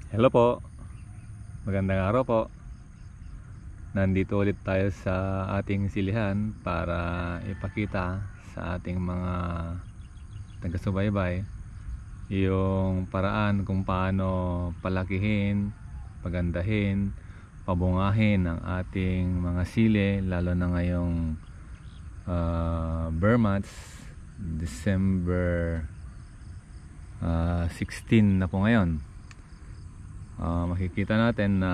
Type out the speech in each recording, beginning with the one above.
Hello po, magandang araw po. Nandito ulit tayo sa ating silihan para ipakita sa ating mga taga-subaybay yung paraan kung paano palakihin, pagandahin, pabungahin ang ating mga sili, lalo na ngayong bare months, December 16 na po ngayon. Makikita natin na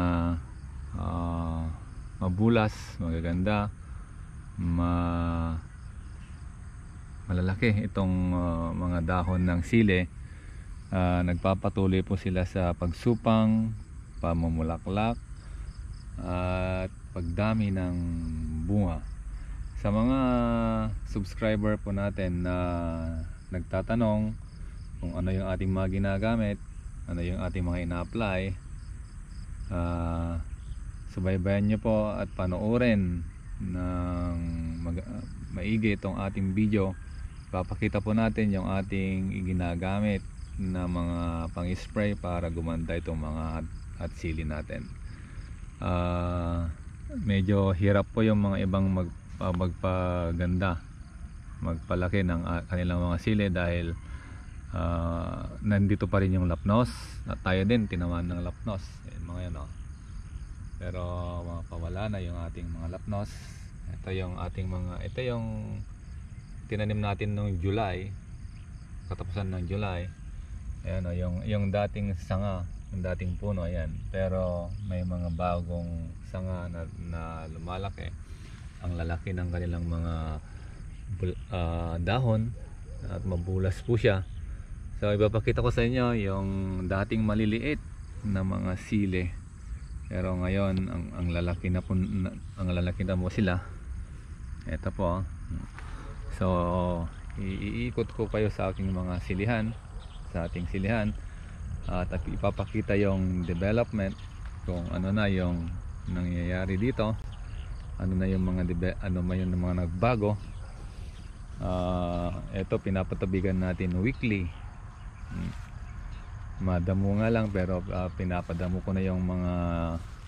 mabulas, magaganda, malalaki itong mga dahon ng sili. Nagpapatuloy po sila sa pagsupang, pamumulaklak at pagdami ng bunga. Sa mga subscriber po natin na nagtatanong kung ano yung ating mga ginagamit, ano yung ating mga ina-apply, subaybayan nyo po at panoorin ng maigi itong ating video. Papakita po natin yung ating ginagamit na mga pang-spray para gumanda itong mga at sili natin. Medyo hirap po yung mga ibang magpaganda, magpalaki ng kanilang mga sili dahil nandito pa rin yung lapnos at tayo din tinamaan ng lapnos. Ayan, mga yan, oh. Pero mapawala na yung ating mga lapnos. Ito yung ating ito yung tinanim natin noong July, katapusan ng July. Ayan, oh, yung dating sanga, yung dating puno, ayan. Pero may mga bagong sanga na lumalaki. Ang lalaki ng kanilang mga dahon at mabulas po siya. So ipapakita ko sa inyo yung dating maliliit na mga sili. Pero ngayon ang lalaki na po, ang lalaki na po sila. Ito po. So iikot ko kayo sa aking mga silihan, sa ating silihan, at ipapakita yung development kung ano na yung nangyayari dito. Ano na yung mga mga nagbago. Ito pinapatabigan natin weekly. Madamo nga lang pero pinapadamo ko na yung mga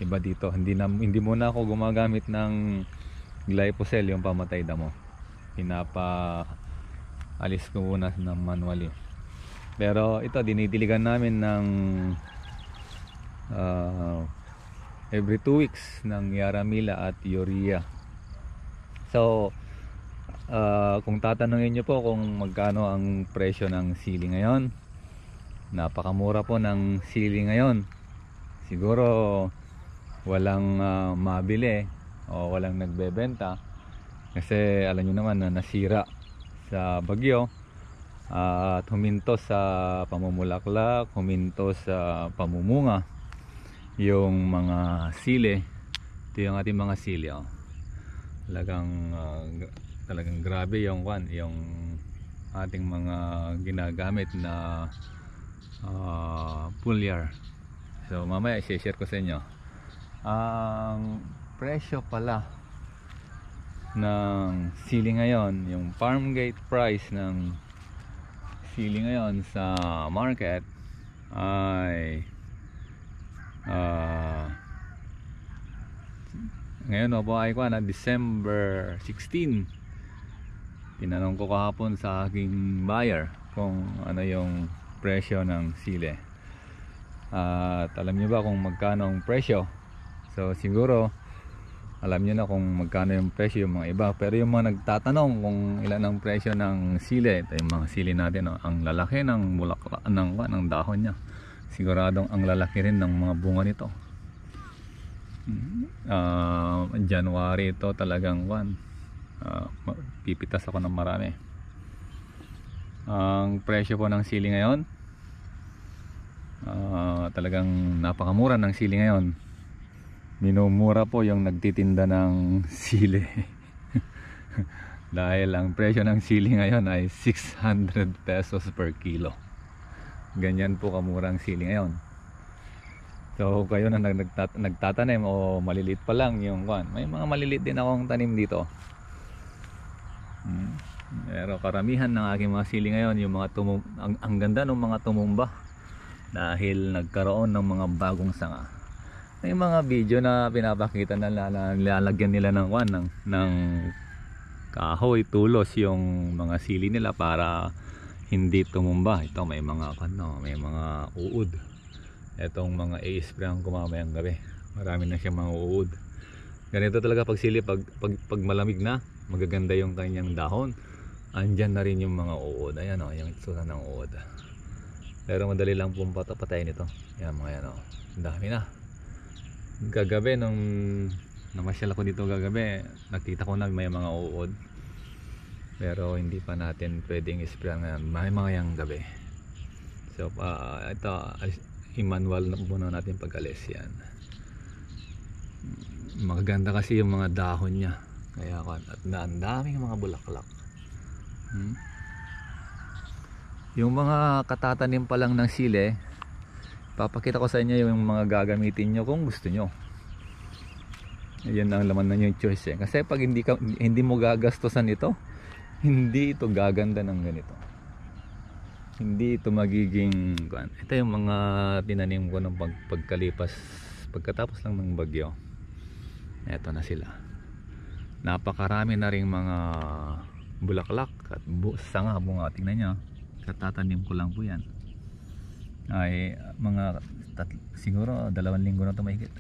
iba dito. Hindi muna ako gumagamit ng glyphosate, yung pamatay damo. Alis ko muna ng manually. Pero ito dinidiligan namin ng every 2 weeks ng Yaramila at Urea. So kung tatanungin nyo po kung magkano ang presyo ng sili ngayon, napakamura po ng sili ngayon. Siguro walang mabili o walang nagbebenta kasi alam nyo naman na nasira sa bagyo at huminto sa pamumulaklak, huminto sa pamumunga yung mga sili. Ito yung ating mga sili, oh. Talagang grabe yung ating mga ginagamit na foliar. So mamaya i-share ko sa inyo ang presyo pala ng sili ngayon. Yung farm gate price ng sili ngayon sa market ay ngayon po ay December 16. Tinanong ko kahapon sa aking buyer kung ano yung presyo ng sili. At alam niyo ba kung magkano ang presyo? So siguro alam niyo na kung magkano yung presyo yung mga iba. Pero yung mga nagtatanong kung ilan ang presyo ng sili, ito yung mga sili natin, oh. Ang lalaki ng bulaklak ng dahon niya. Siguradong ang lalaki rin ng mga bunga nito. January ito talagang pipitas ako ng marami. Ang presyo po ng sili ngayon, talagang napakamura ng sili ngayon. Minumura po yung nagtitinda ng sili. Dahil ang presyo ng sili ngayon ay 600 pesos per kilo. Ganyan po kamura ang sili ngayon. So kayo na nagtatanim o maliliit pa lang yung may mga maliliit din akong tanim dito. Pero karamihan ng aking mga sili ngayon yung mga ang ganda ng mga tumumba. dahil nagkaroon ng mga bagong sanga. May mga video na pinapakita na nilalagyan nila ng ng kahoy, tulos yung mga sili nila para hindi tumumba. Ito may mga may mga uod. Itong mga i-sprayan ko mamayang gabi. Marami na siyang mga uod. Ganito talaga pag sili, pag malamig na, magaganda yung kanyang dahon. Andyan na rin yung mga uod. Ayan o, yung itsura ng uod. Pero madali lang pong patayin ito. Ayan mga yan o. Ang dami na. Gagabi nung namasyal ako dito gagabi, nakita ko na may mga uod. Pero hindi pa natin pwedeng i-spray ngayon. May mga yang gabi. So ito i-manual na muna natin pag-alis yan. Magaganda kasi yung mga dahon niya. Kaya at ang daming mga bulaklak. Yung mga katatanim pa lang ng sili, papakita ko sa inyo yung mga gagamitin nyo kung gusto nyo. Yan ang laman na yung choice eh. Kasi pag hindi mo gagastosan ito, hindi ito gaganda ng ganito. Hindi ito magiging ito yung mga tinanim ko ng pagkatapos lang ng bagyo. Eto na sila. Napakarami na ring mga bulaklak at sanga bunga. Tingnan nyo, katatanim ko lang po yan. Ay mga siguro 2 linggo na ito mahigit.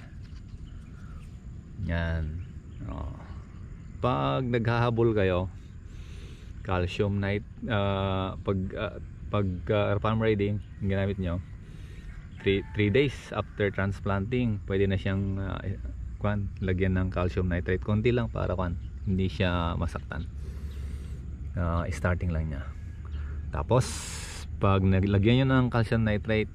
Yan. Pag naghahabol kayo, calcium night, pag farm riding ginamit nyo, 3 days after transplanting pwede na siyang lagyan ng calcium nitrate. Konti lang para hindi siya masaktan. Starting lang niya. Tapos pag naglagyan nyo ng calcium nitrate,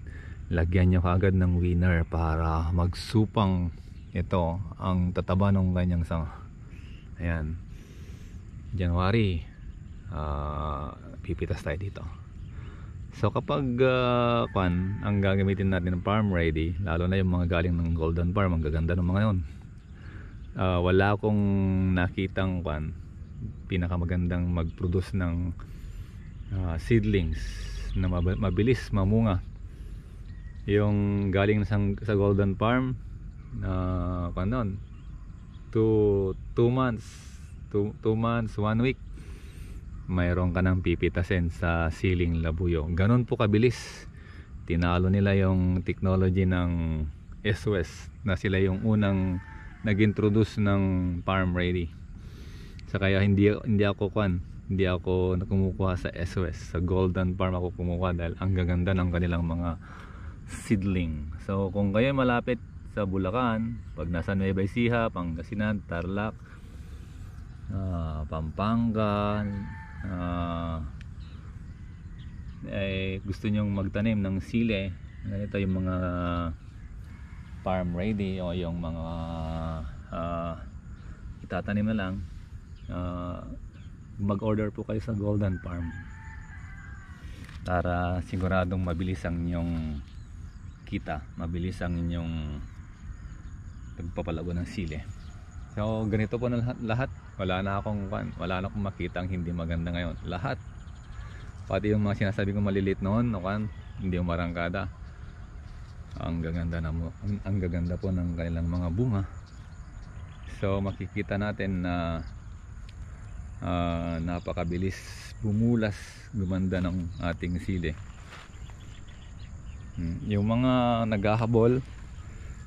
lagyan nyo kaagad ng winner para magsupang ito ang tataba ng kanyang sanga. Ayan, January pipitas tayo dito. So kapag ang gagamitin natin ng farm ready, lalo na yung mga galing ng Golden Farm, ang gaganda ng mga yun. Wala akong nakitang pinakamagandang mag-produce ng seedlings na mabilis mamunga. Yung galing sa Golden Farm na 2 months 1 week mayroon ka nang pipitasin sa siling labuyo. Ganon po kabilis. Tinalo nila yung technology ng SOS na sila yung unang nag-introduce ng farm ready. So kaya hindi ako kumukuha sa SOS. Sa Golden Farm ako kumukuha dahil ang gaganda ng kanilang mga seedling. So kung kayo malapit sa Bulacan, pag nasa Nueva Ecija, Pangasinan, Tarlac, Pampanga, gusto nyong magtanim ng sili, ganito yung mga farm ready o yung mga itatanim na lang, mag-order po kayo sa Golden Farm para siguradong mabilis ang inyong kita, mabilis ang inyong pagpapalago ng sili. So ganito po na lahat. Wala na akong makita ang hindi maganda ngayon. Lahat, pati yung mga sinasabi ko maliliit noon, hindi yung marangkada, ang gaganda po ng kanilang mga bunga. So makikita natin na napakabilis bumulas, gumanda ng ating sili. Yung mga naghahabol,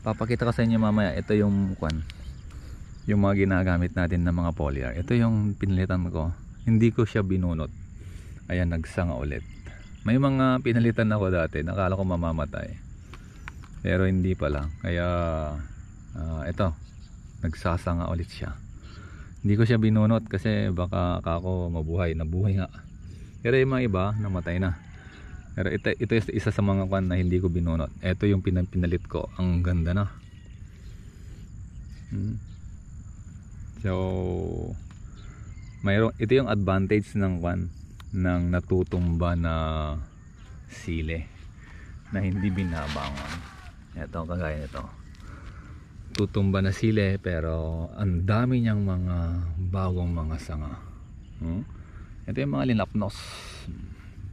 papakita ko sa inyo mamaya. Ito yung yung mga ginagamit natin na mga foliar. Ito yung pinalitan ko, hindi ko siya binunot. Ayan, nagsanga ulit. May mga pinalitan ako dati, nakala ko mamamatay, pero hindi pala. Kaya ito, nagsasanga ulit siya. Hindi ko siya binunot kasi baka ako nabuhay nga. Pero yung mga iba namatay na. Pero ito isa sa mga na hindi ko binunot. Ito yung pinalit ko. Ang ganda na. So ito yung advantage ng natutumba na sili na hindi binabangon. Ito, kagaya nito, tutumba na sili pero ang dami niyang mga bagong mga sanga. Ito yung mga linapnos.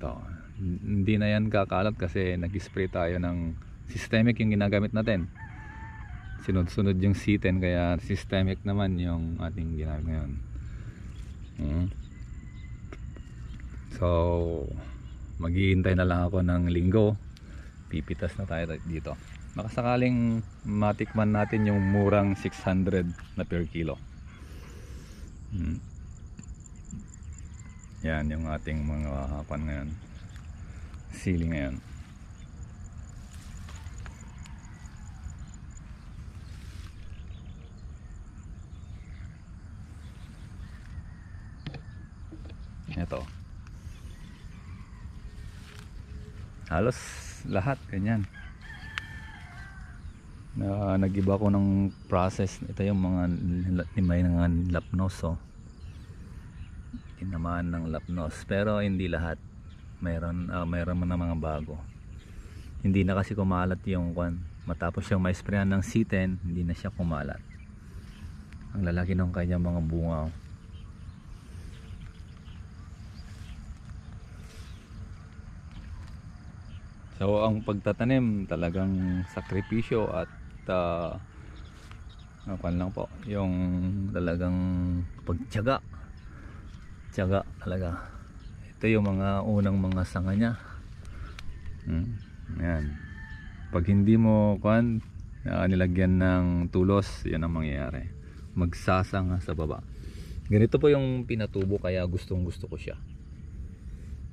Ito, hindi na yan kakalat kasi nag-spray tayo ng systemic yung ginagamit natin. Sunod-sunod yung C10 kaya systemic naman yung ating ginamit ngayon. So maghihintay na lang ako ng linggo, pipitas na tayo dito. Makasakaling matikman natin yung murang 600 na per kilo. Yan yung ating mga hapan ngayon, sili ngayon. Ito halos lahat ganyan. Nag-iba ko ng process. Ito yung mga may mga lapnos, tinamaan ng lapnos, pero hindi lahat. Mayroon man na mga bago. Hindi na kasi kumalat yung matapos siyang ma-sprayan ng C10, hindi na siya kumalat. Ang lalaki ng kanyang mga bunga. So ang pagtatanim talagang sakripisyo at lang po, yung talagang pagtiyaga talaga. Ito yung mga unang mga sanga niya. Ayan. Pag hindi mo nilagyan ng tulos, yan ang mangyayari, magsasanga sa baba. Ganito po yung pinatubo, kaya gustong gusto ko siya.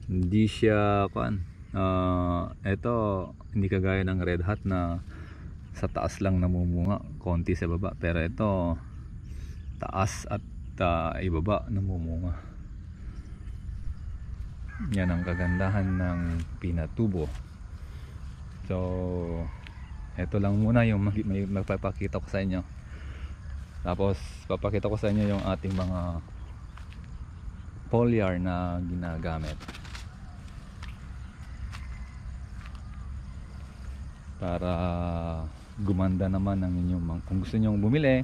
Hindi siya ito hindi kagaya ng red hat na sa taas lang namumunga, konti sa baba, pero ito taas at ibaba namumunga. Yan ang kagandahan ng pinatubo. So ito lang muna yung may magpapakita ko sa inyo, tapos papakita ko sa inyo yung ating mga foliar na ginagamit para gumanda naman ang inyong kung gusto nyo bumili.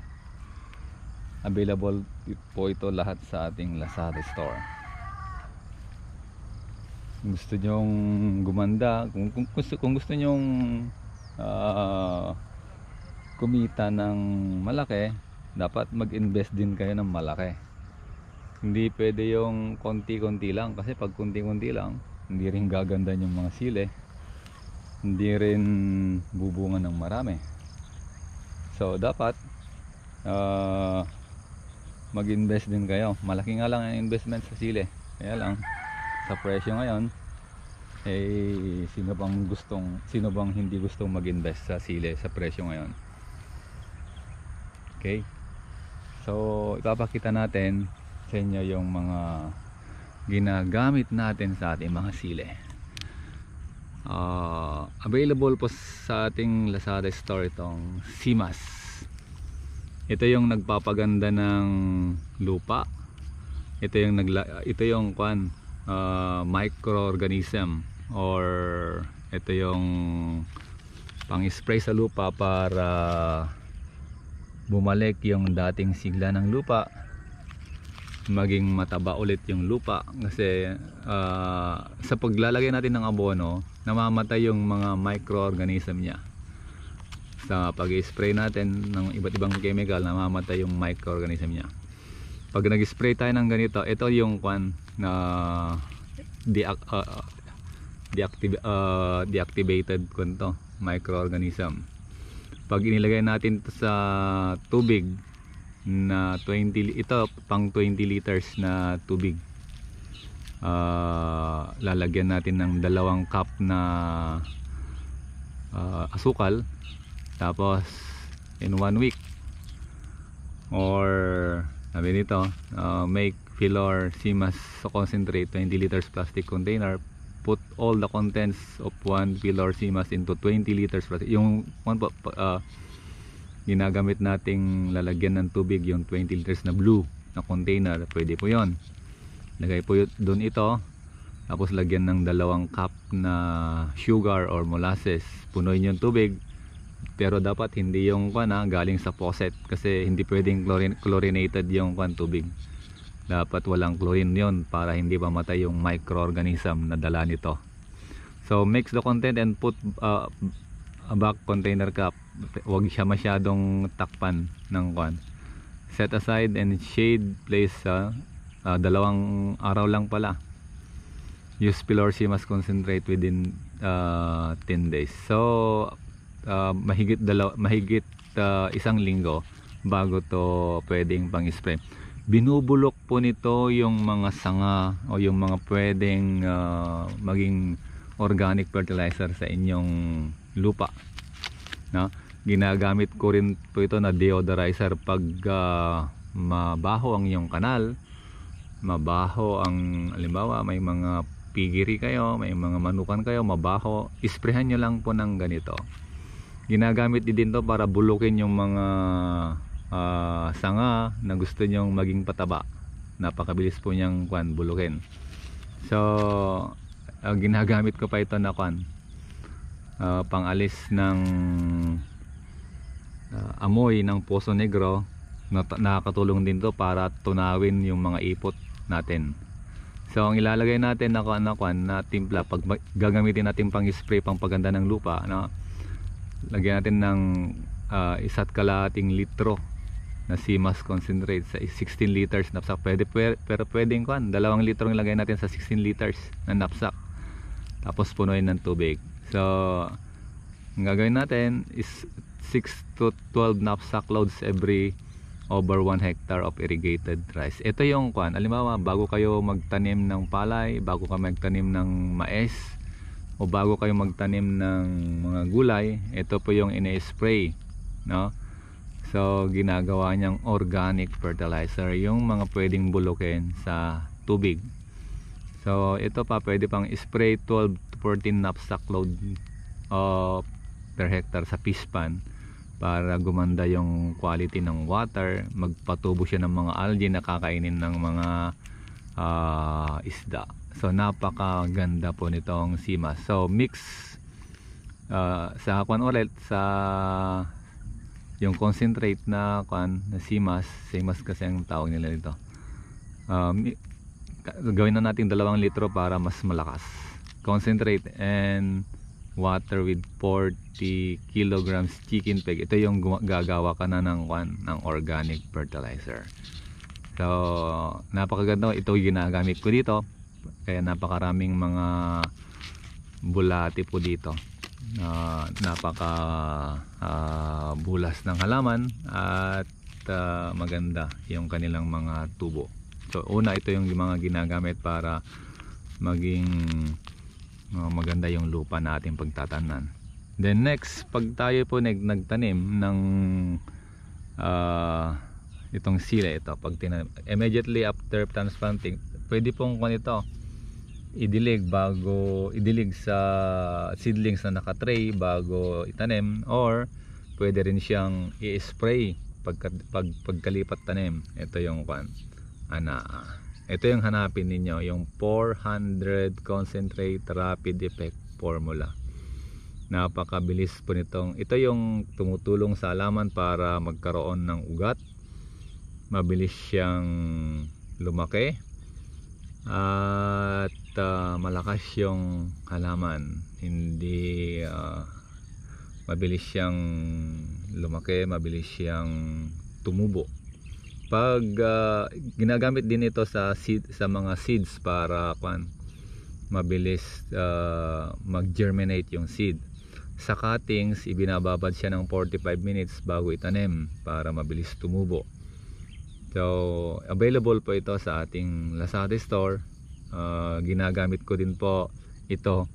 Available po ito lahat sa ating Lazada store. Kung gusto nyo gumanda, kung gusto nyo kumita ng malaki, dapat mag-invest din kayo ng malaki. Hindi pwede yung konti-konti lang, kasi pag konti-konti lang hindi rin gaganda yung mga sili, hindi rin bubunga ng marami. So dapat mag-invest din kayo. Malaki nga lang ang investment sa sili, kaya lang sa presyo ngayon, sino bang hindi gustong mag-invest sa sili sa presyo ngayon? Okay, so ipapakita natin sa inyo yung mga ginagamit natin sa ating mga sili. Available po sa ating Lazada store itong Simas. Ito yung nagpapaganda ng lupa. Ito yung microorganism, or ito yung pang-spray sa lupa para bumalik yung dating sigla ng lupa, maging mataba ulit yung lupa. Kasi sa paglalagay natin ng abono, namamatay yung mga microorganism niya. Sa pag-spray natin ng iba't ibang chemical, namamatay yung microorganism niya. Pag nag-spray tayo ng ganito, ito yung na deactivated microorganism. Pag inilagay natin sa tubig na 20, ito pang 20 liters na tubig, lalagyan natin ng 2 cup na asukal, tapos in 1 week, or sabi nito, make Phylor Simas concentrate 20 liters plastic container, put all the contents of 1 Phylor Simas into 20 liters plastic. Yung ginagamit nating lalagyan ng tubig, yung 20 liters na blue na container, pwede po yon. Lagay po doon ito, tapos lagyan ng 2 cup na sugar or molasses, punuin yung tubig, pero dapat hindi yung galing sa faucet, kasi hindi pwedeng chlorinated yung tubig. Dapat walang chlorine yon para hindi mamatay yung microorganism na dala nito. So mix the content and put a back container cap. Huwag siya masyadong takpan ng kwan. Set aside and shade place 2 araw lang pala. Use Pelor Simas concentrate within 10 days. So mahigit 1 linggo bago to pwedeng pang spray. Binubulok po nito yung mga sanga o yung mga pwedeng maging organic fertilizer sa inyong lupa, no? Ginagamit ko rin po ito na deodorizer pag mabaho ang iyong kanal, mabaho ang, halimbawa may mga pigiri kayo, may mga manukan kayo, mabaho, isprehan nyo lang po ng ganito. Ginagamit din to para bulukin yung mga sanga na gusto nyong maging pataba. Napakabilis po niyang bulukin. So ginagamit ko pa ito na pangalis ng amoy ng Poso Negro. Nakakatulong din to para tunawin yung mga ipot natin. So ang ilalagay natin na timpla pag gagamitin natin pang spray, pang paganda ng lupa, no? Lagyan natin ng 1.5 litro na Simas concentrate sa 16 liters knapsack. Pero pwedeng 2 litro ang ilagay natin sa 16 liters na knapsack, tapos punuin ng tubig. So ang gagawin natin is 6 to 12 knapsack loads every over 1 hectare of irrigated rice. Ito yung halimbawa bago kayo magtanim ng palay, bago kayo magtanim ng mais, o bago kayo magtanim ng mga gulay, ito po yung ina-spray, no? So ginagawa niyang organic fertilizer, yung mga pwedeng bulukin sa tubig. So ito pa pwede pang spray 12 to 14 knapsack load per hectare sa pispan para gumanda yung quality ng water, magpatubo siya ng mga algae na kakainin ng mga isda. So napakaganda po nitong Simas. So mix sa ulit sa yung concentrate na Simas kasi ang tawag nila dito. Gawin na natin 2 litro para mas malakas. Concentrate and water with 40 kilograms chicken peg. Ito yung gagawa ka na ng organic fertilizer. So napakaganda, ito ginagamit ko dito, kaya napakaraming mga bulati po dito. Napaka bulas ng halaman at maganda yung kanilang mga tubo. So una, ito yung mga ginagamit para maging maganda yung lupa natin pagtatanan. Then next, pag tayo po nagtanim ng itong sili, ito pag immediately after transplanting, pwede pong idilig sa seedlings na nakatray bago itanim, or pwede rin siyang i-spray pagkalipat tanim. Ito yung ito yung hanapin ninyo, yung 400 concentrate rapid effect formula. Napakabilis po nitong, ito yung tumutulong sa halaman para magkaroon ng ugat, mabilis siyang lumaki, at malakas yung halaman. Hindi mabilis siyang lumaki, mabilis siyang tumubo. Pag ginagamit din ito sa mga seeds para mabilis mag-germinate yung seed. Sa cuttings, ibinababad siya ng 45 minutes bago itanim para mabilis tumubo. So available po ito sa ating Lazada store. Ginagamit ko din po ito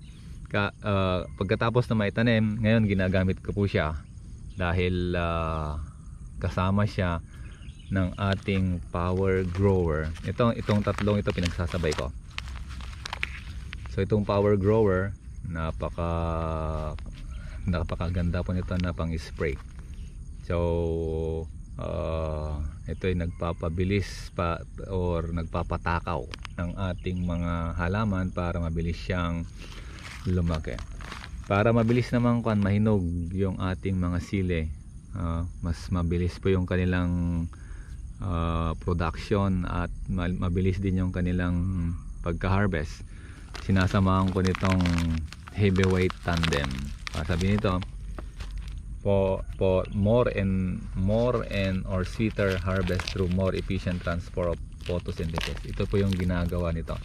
pagkatapos na maitanim. Ngayon ginagamit ko po siya dahil kasama siya ng ating power grower. Itong tatlong ito pinagsasabay ko. So itong power grower, napakaganda po nito na pang spray. So ito ay nagpapabilis pa or nagpapatakaw ng ating mga halaman para mabilis siyang lumaki. Para mabilis naman mahinog yung ating mga sili, mas mabilis po yung kanilang production at mabilis din yung kanilang pagka-harvest. Sinasamahan ko nitong heavyweight tandem. Sabi nito, for more and or sweeter harvest through more efficient transport of photosynthesis. Ito po yung ginagawa nito.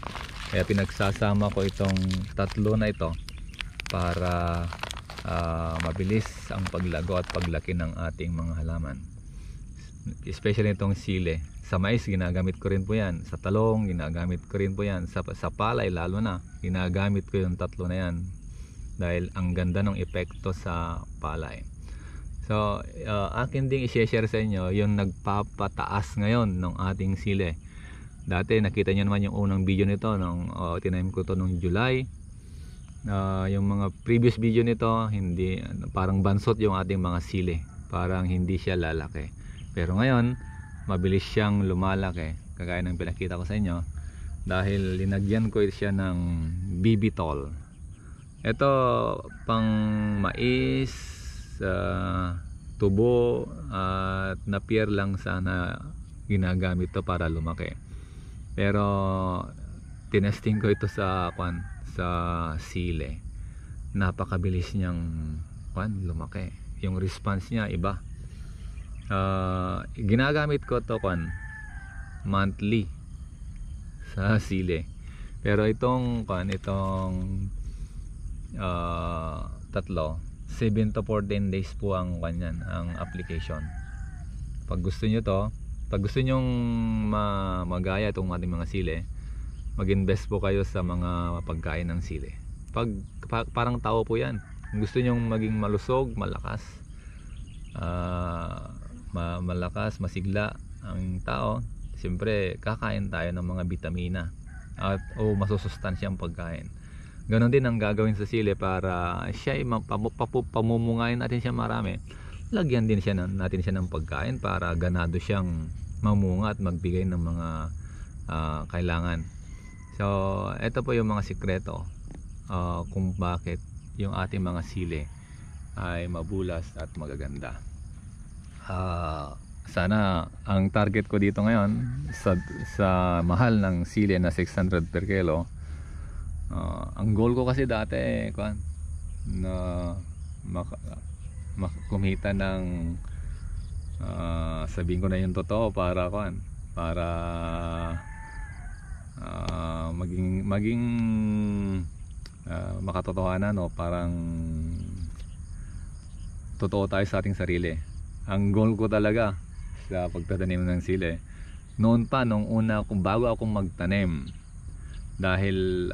Kaya pinagsasama ko itong tatlo na ito para mabilis ang paglago at paglaki ng ating mga halaman. Especially itong sile. Sa mais ginagamit ko rin po yan, sa talong ginagamit ko rin po yan, sa palay lalo na ginagamit ko yung tatlo na yan dahil ang ganda ng epekto sa palay. So akin ding i-share sa inyo yung nagpapataas ngayon ng ating sile. Dati nakita nyo naman yung unang video nito nung tinanim ko to nung July. Yung mga previous video nito, hindi, parang bansot yung ating mga sile, parang hindi siya lalaki. Pero ngayon mabilis siyang lumalaki, kagaya ng pinakita ko sa inyo dahil linagyan ko siya ng Bibitol. Ito pang mais, tubo at napier lang sana ginagamit to para lumaki. Pero tinesting ko ito sa sile. Napakabilis niyang lumaki. Yung response niya iba. Ginagamit ko to monthly sa sile. Pero itong tatlo, 7 to 14 days po ang ang application. Pag gusto nyo magaya itong ating mga sile, mag-invest po kayo sa mga pagkain ng sile. Parang tao po yan. Kung gusto nyo maging malusog, malakas, malakas, masigla ang tao, siyempre kakain tayo ng mga bitamina at masusustansyang pagkain. Ganon din ang gagawin sa sile para siya pamumungayin natin siya marami. Lagyan din natin siya ng pagkain para ganado siyang mamunga at magbigay ng mga kailangan. So ito po yung mga sikreto kung bakit yung ating mga sile ay mabulas at magaganda. Sana ang target ko dito ngayon sa mahal ng sile na 600 per kilo. Ang goal ko kasi dati na kumita ng sabihin ko na yung totoo para maging makatotohanan, parang totoo tayo sa ating sarili. Ang goal ko talaga sa pagtatanim ng sile noon pa, nung bago akong magtanim, dahil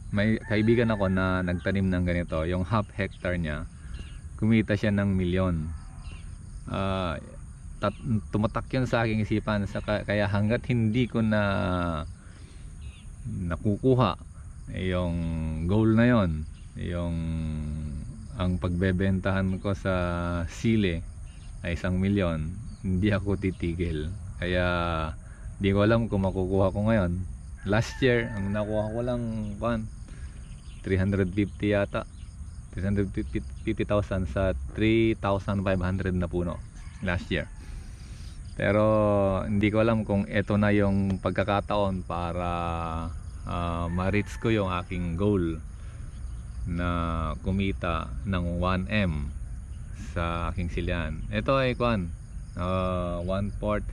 may kaibigan ako na nagtanim ng ganito, yung half hectare niya kumita siya ng 1 milyon. Tumatak yun sa aking isipan, kaya hanggat hindi ko na nakukuha yung goal na yon, ang pagbebentahan ko sa sile ay 1 milyon, hindi ako titigil. Kaya di ko alam kung makukuha ko ngayon. Last year ang nakuha ko lang 350 yata, 350,000 sa 3,500 na puno last year. Pero hindi ko alam kung ito na yung pagkakataon para ma-reach ko yung aking goal na kumita ng 1M sa aking silihan. Ito ay 1/4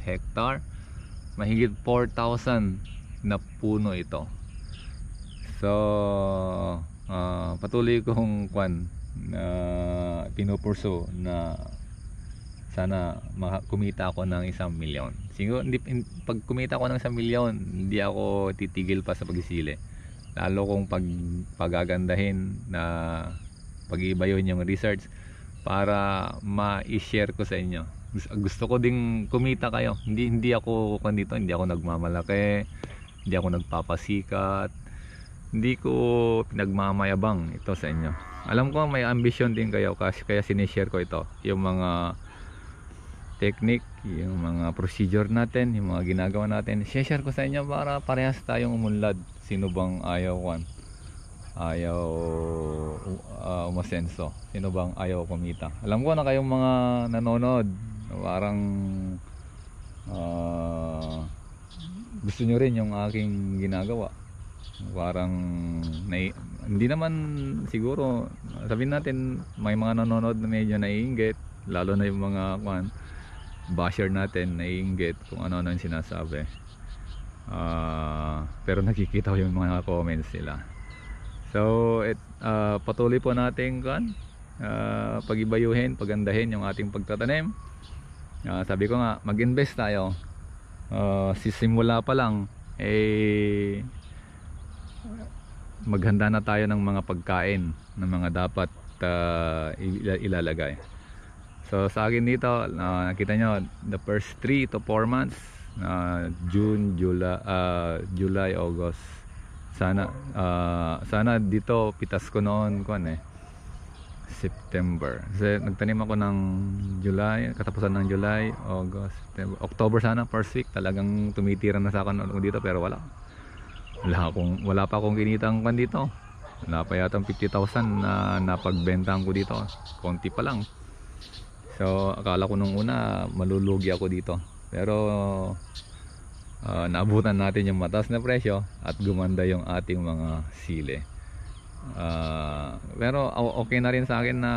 hectare, mahigit 4,000 na puno ito. So patuloy kong pinupurso na sana kumita ako ng 1 milyon. Siguro pag kumita ako ng 1 milyon, hindi ako titigil pa sa pagsisili. Lalo kung pagagandahin na pag-iiba yun yung research para ma-share ko sa inyo. Gusto ko ding kumita kayo. Hindi ako hindi ako nagmamalaki, hindi ako nagpapasikat, hindi ko pinagmamayabang ito sa inyo. Alam ko may ambition din kayo, kaya sinishare ko ito, yung mga technique, yung mga procedure natin, yung mga ginagawa natin. Share ko sa inyo para parehas tayong umunlad. Sino bang ayaw umasenso? Sino bang ayaw kumita? Alam ko na kayong mga nanonood, parang gusto nyo rin yung aking ginagawa. Parang hindi naman siguro, sabihin natin may mga nanonood na medyo naiinggit, lalo na yung mga basher natin, naiinggit kung ano yung sinasabi. Pero nakikita ko yung mga comments nila. So patuloy po natin pagibayuhin, pagandahin yung ating pagtatanim. Sabi ko nga, mag-invest tayo. Sisimula pa lang maghanda na tayo ng mga pagkain ng mga dapat ilalagay. So sa akin dito, nakita nyo, the first 3 to 4 months, June, July, August, sana dito pitas ko noon September. Kasi nagtanim ako ng July, katapusan ng July, August, September, October sana, first week talagang tumitira na sa akin dito, pero wala pa akong kinitang dito. Wala pa yatang 50,000 na napagbentahan ko dito, konti pa lang. So akala ko nung una malulugi ako dito, pero naabutan natin yung mataas na presyo at gumanda yung ating mga sili. Pero okay na rin sa akin na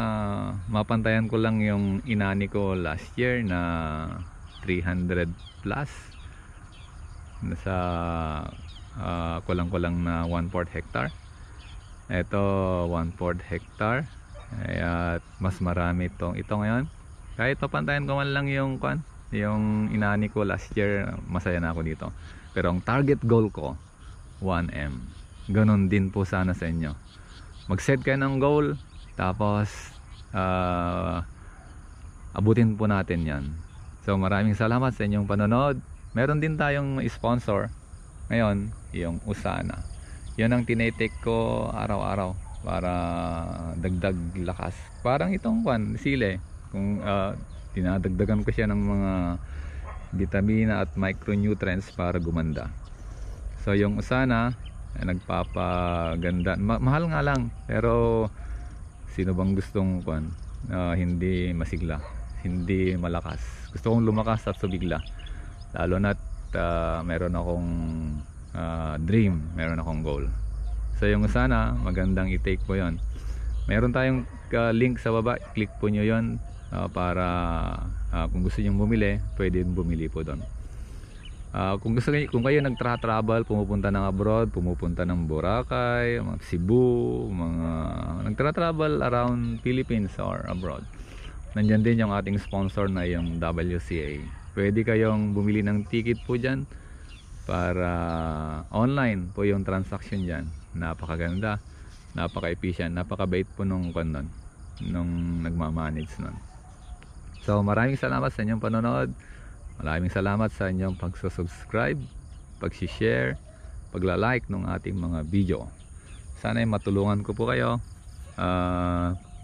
mapantayan ko lang yung inani ko last year na 300 plus, nasa kulang-kulang na 1/4 hectare. Ito 1/4 hectare, at mas marami ito ngayon. Kahit papantayan ko man lang yung inani ko last year, masaya na ako dito. Pero ang target goal ko 1M. Ganon din po sana sa inyo. Mag-set kayo ng goal, tapos abutin po natin yan. So maraming salamat sa inyong panonood. Meron din tayong sponsor ngayon, yung Usana. Yan ang tinetake ko araw-araw para dagdag lakas. Parang itong sili, kung dinadagdagan ko siya ng mga vitamina at micronutrients para gumanda. So yung Usana, nagpapaganda. Mahal nga lang, pero sino bang gustong hindi masigla, hindi malakas? Gusto kong lumakas at subigla, lalo na't meron akong dream, meron akong goal. So yung Usana, magandang i-take po yon. Meron tayong link sa baba, click po nyo yon para kung gusto nyo bumili, pwede bumili po doon. Kung kayo nagtra-travel, pumupunta ng abroad, pumupunta ng Boracay, Cebu, mga nagtra-travel around Philippines or abroad, nandyan din yung ating sponsor na yung WCA. Pwede kayong bumili ng ticket po dyan, para online po yung transaction dyan. Napakaganda, napaka-efficient, napakabait po nung nagmamanage nun. So maraming salamat sa inyong panonood. Maraming salamat sa inyong pagsusubscribe, pag-share, pagla-like ng ating mga video. Sana ay matulungan ko po kayo.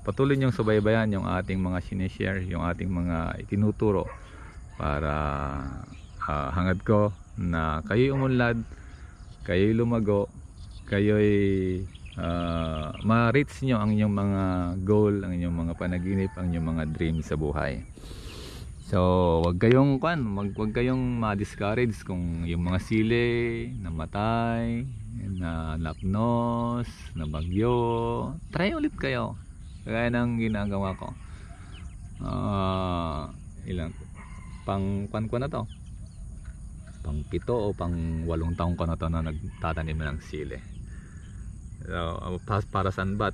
Patuloy niyong subaybayan yung ating mga sinishare, yung ating mga itinuturo, para hangad ko na kayo'y umunlad, kayo'y lumago, kayo'y ma-reach nyo ang inyong mga goal, ang inyong mga panaginip, ang inyong mga dreams sa buhay. So wag kayong ma-discourage kung yung mga sili namatay, na napnos, na bagyo. Try ulit kayo, kaya ng ginagawa ko. Ilang pang ko na to, pang 7 o pang 8 taong ko na to na nagtatanim ng sili. So para saan ba't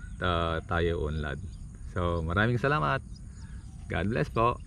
tayo unlad. So maraming salamat. God bless po.